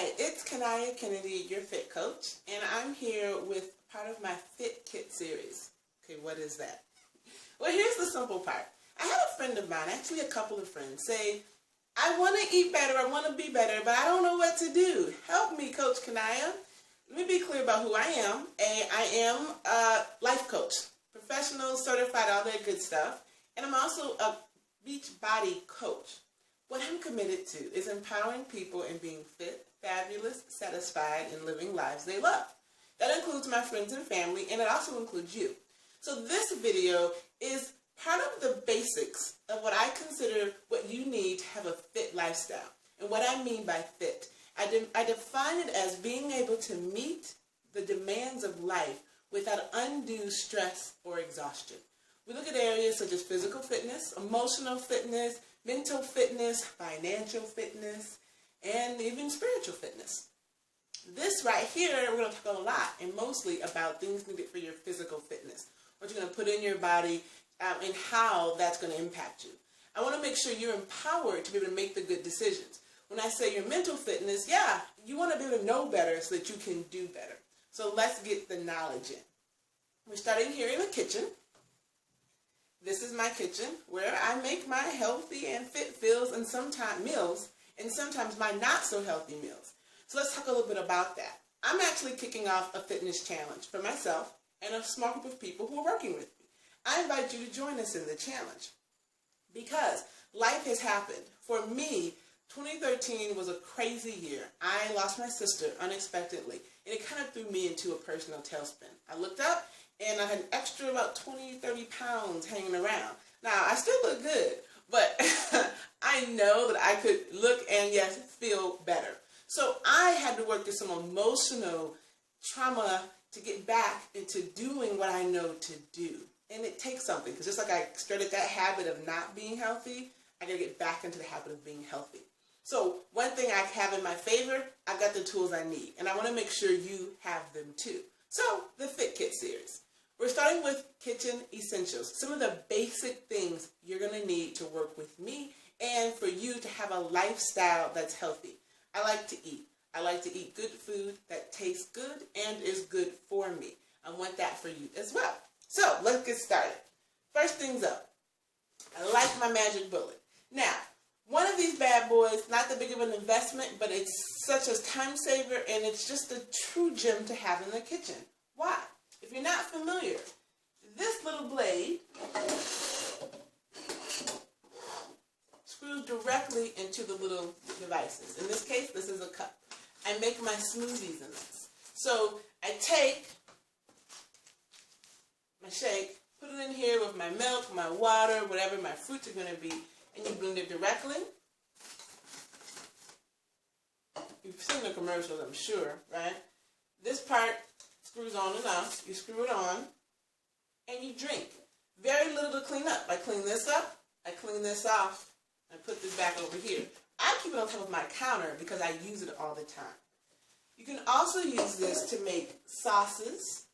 Hi, it's Kanaya Kennedy, your fit coach, and I'm here with part of my Fit Kit series. Okay, what is that? Well, here's the simple part. I had a friend of mine, actually a couple of friends, say, I want to eat better, I want to be better, but I don't know what to do. Help me, Coach Kanaya. Let me be clear about who I am. I am a life coach, professional, certified, all that good stuff, and I'm also a beach body coach. What I'm committed to is empowering people in being fit, fabulous, satisfied, and living lives they love. That includes my friends and family, and it also includes you. So this video is part of the basics of what I consider what you need to have a fit lifestyle. And what I mean by fit, I define it as being able to meet the demands of life without undue stress or exhaustion. We look at areas such as physical fitness, emotional fitness, mental fitness, financial fitness, and even spiritual fitness. This right here, we're going to talk a lot and mostly about things needed for your physical fitness, what you're going to put in your body, and how that's going to impact you. I want to make sure you're empowered to be able to make the good decisions. When I say your mental fitness, yeah, you want to be able to know better so that you can do better. So let's get the knowledge in. We're starting here in the kitchen. This is my kitchen where I make my healthy and fit meals and sometimes my not so healthy meals. So let's talk a little bit about that. I'm actually kicking off a fitness challenge for myself and a small group of people who are working with me. I invite you to join us in the challenge because life has happened. For me, 2013 was a crazy year. I lost my sister unexpectedly, and it kind of threw me into a personal tailspin. I looked up, and I had an extra about 20, 30 pounds hanging around. Now, I still look good, but I know that I could look and, yes, feel better. So I had to work through some emotional trauma to get back into doing what I know to do. And it takes something, because just like I started that habit of not being healthy, I got to get back into the habit of being healthy. So one thing I have in my favor, I got the tools I need, and I want to make sure you have them too. So the Fit Kit series. We're starting with kitchen essentials, some of the basic things you're going to need to work with me and for you to have a lifestyle that's healthy. I like to eat. I like to eat good food that tastes good and is good for me. I want that for you as well. So let's get started. First things up, I like my magic bullet. Now, one of these bad boys, not that big of an investment, but it's such a time saver and it's just a true gem to have in the kitchen. Why? If you're not familiar, this little blade screws directly into the little devices. In this case, this is a cup. I make my smoothies in this. So I take my shake, put it in here with my milk, my water, whatever my fruits are going to be, and you blend it directly. You've seen the commercials, I'm sure, right? This part screws on and off. You screw it on, and you drink. Very little to clean up. I clean this up, I clean this off, I put this back over here. I keep it on top of my counter because I use it all the time. You can also use this to make sauces.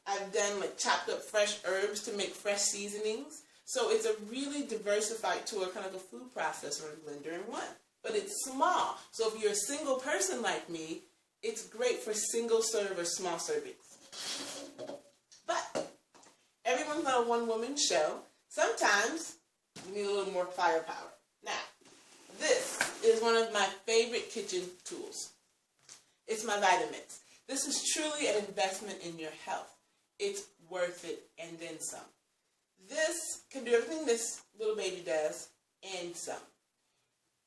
I've done like chopped up fresh herbs to make fresh seasonings. So it's a really diversified tool, kind of a food processor and blender in one. But it's small. So if you're a single person like me, it's great for single serve or small servings. But everyone's not a one-woman show. Sometimes you need a little more firepower. Now, this is one of my favorite kitchen tools. It's my Vitamix. This is truly an investment in your health. It's worth it and then some. This can do everything this little baby does and some.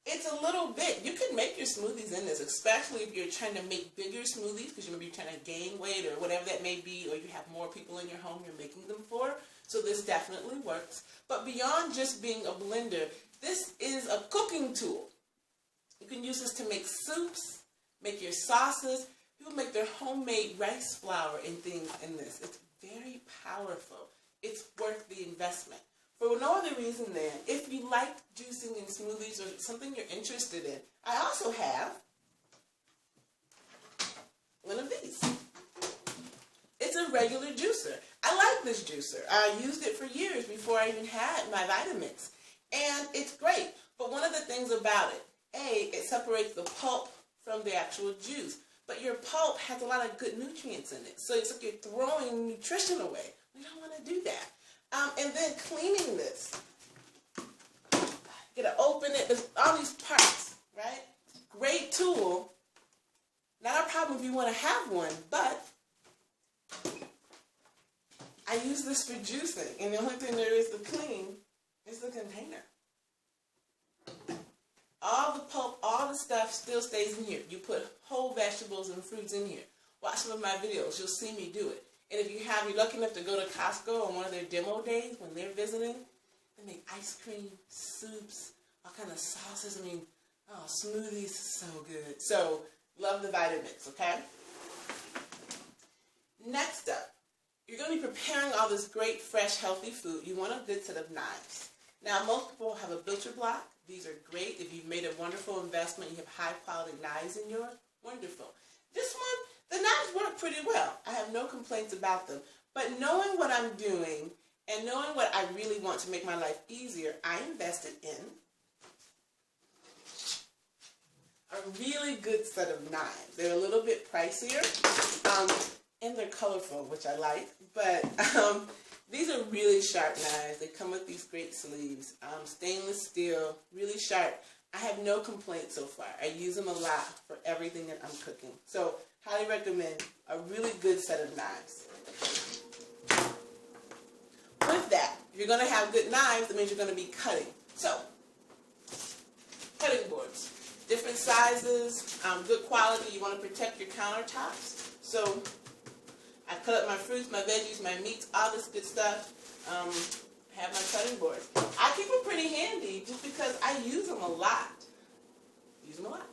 It's a little bit. You can make your smoothies in this, especially if you're trying to make bigger smoothies because you may be trying to gain weight or whatever that may be, or you have more people in your home you're making them for. So this definitely works. But beyond just being a blender, this is a cooking tool. You can use this to make soups, make your sauces. People make their homemade rice flour and things in this. It's very powerful. It's worth the investment. For no other reason than, if you like juicing and smoothies or something you're interested in, I also have one of these. It's a regular juicer. I like this juicer. I used it for years before I even had my Vitamix. And it's great. But one of the things about it, A, it separates the pulp from the actual juice. But your pulp has a lot of good nutrients in it. So it's like you're throwing nutrition away. We don't want to do that. And then cleaning this. You gotta open it. There's all these parts, right? Great tool. Not a problem if you want to have one, but I use this for juicing. And the only thing there is to clean is the container. All the pulp, all the stuff still stays in here. You put whole vegetables and fruits in here. Watch some of my videos. You'll see me do it. And if you're lucky enough to go to Costco on one of their demo days when they're visiting, they make ice cream, soups, all kind of sauces. I mean, oh, smoothies, so good. So, love the Vitamix, okay? Next up, you're going to be preparing all this great, fresh, healthy food. You want a good set of knives. Now, most people have a butcher block. These are great. If you've made a wonderful investment, you have high-quality knives in yours, wonderful. This one, the knives work pretty well. I have no complaints about them. But knowing what I'm doing and knowing what I really want to make my life easier, I invested in a really good set of knives. They're a little bit pricier, and they're colorful, which I like. But these are really sharp knives. They come with these great sleeves. Stainless steel, really sharp. I have no complaints so far. I use them a lot for everything that I'm cooking. So, highly recommend a really good set of knives. With that, if you're going to have good knives, that means you're going to be cutting. So, cutting boards. Different sizes, good quality. You want to protect your countertops. So, I cut up my fruits, my veggies, my meats, all this good stuff. Have my cutting boards. I keep them pretty handy just because I use them a lot. Use them a lot.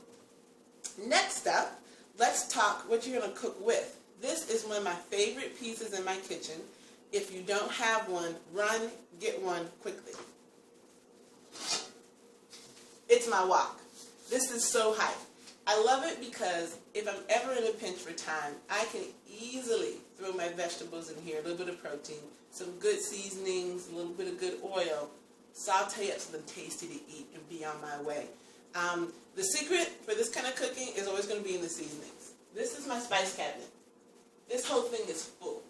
Next up, let's talk what you're going to cook with. This is one of my favorite pieces in my kitchen. If you don't have one, run, get one quickly. It's my wok. This is so hype. I love it because if I'm ever in a pinch for time, I can easily throw my vegetables in here, a little bit of protein, some good seasonings, a little bit of good oil, saute up something tasty to eat, and be on my way. The secret for this kind of cooking is always going to be in the seasonings. This is my spice cabinet. This whole thing is full,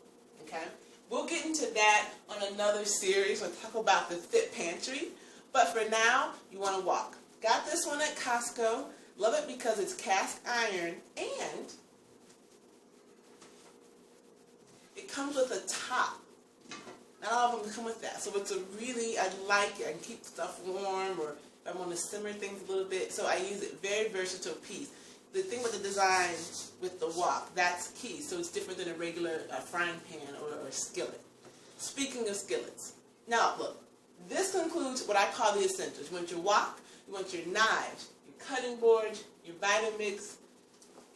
okay? We'll get into that on another series. We'll talk about the Fit Pantry. But for now, you want to wok. Got this one at Costco. Love it because it's cast iron and it comes with a top. Not all of them come with that. So it's a really, I like it. I can keep stuff warm, or if I want to simmer things a little bit. So I use it. Very versatile piece. The thing with the design with the wok, that's key. So it's different than a regular frying pan or skillet. Speaking of skillets. Now look, this concludes what I call the essentials. You want your wok, you want your knives, cutting board, your Vitamix,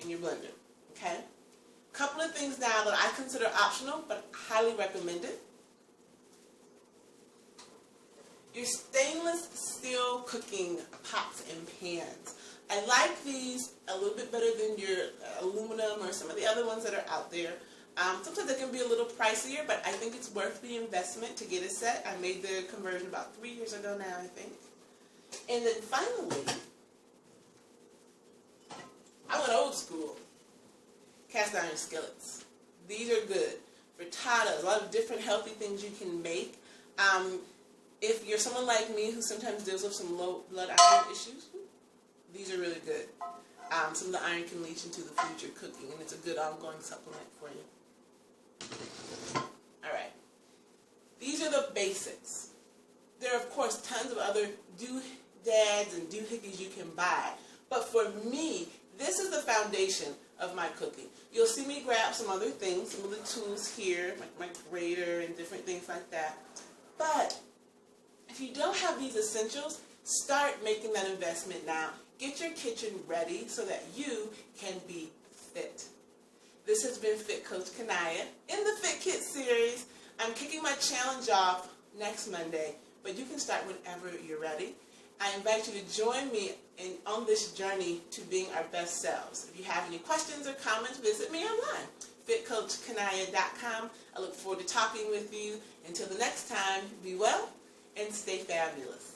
and your blender, okay? A couple of things now that I consider optional, but highly recommended. Your stainless steel cooking pots and pans. I like these a little bit better than your aluminum or some of the other ones that are out there. Sometimes they can be a little pricier, but I think it's worth the investment to get a set. I made the conversion about 3 years ago now, I think. And then finally, I went old school. Cast iron skillets. These are good. Frittatas, a lot of different healthy things you can make. If you're someone like me who sometimes deals with some low blood iron issues, these are really good. Some of the iron can leach into the food you're cooking, and it's a good ongoing supplement for you. Alright. These are the basics. There are, of course, tons of other doodads and doohickeys you can buy. But for me, this is the foundation of my cooking. You'll see me grab some other things, some of the tools here, like my grater and different things like that. But if you don't have these essentials, start making that investment now. Get your kitchen ready so that you can be fit. This has been Fit Coach Kanaya in the Fit Kit series. I'm kicking my challenge off next Monday, but you can start whenever you're ready. I invite you to join me on this journey to being our best selves. If you have any questions or comments, visit me online, fitcoachkanaya.com. I look forward to talking with you. Until the next time, be well and stay fabulous.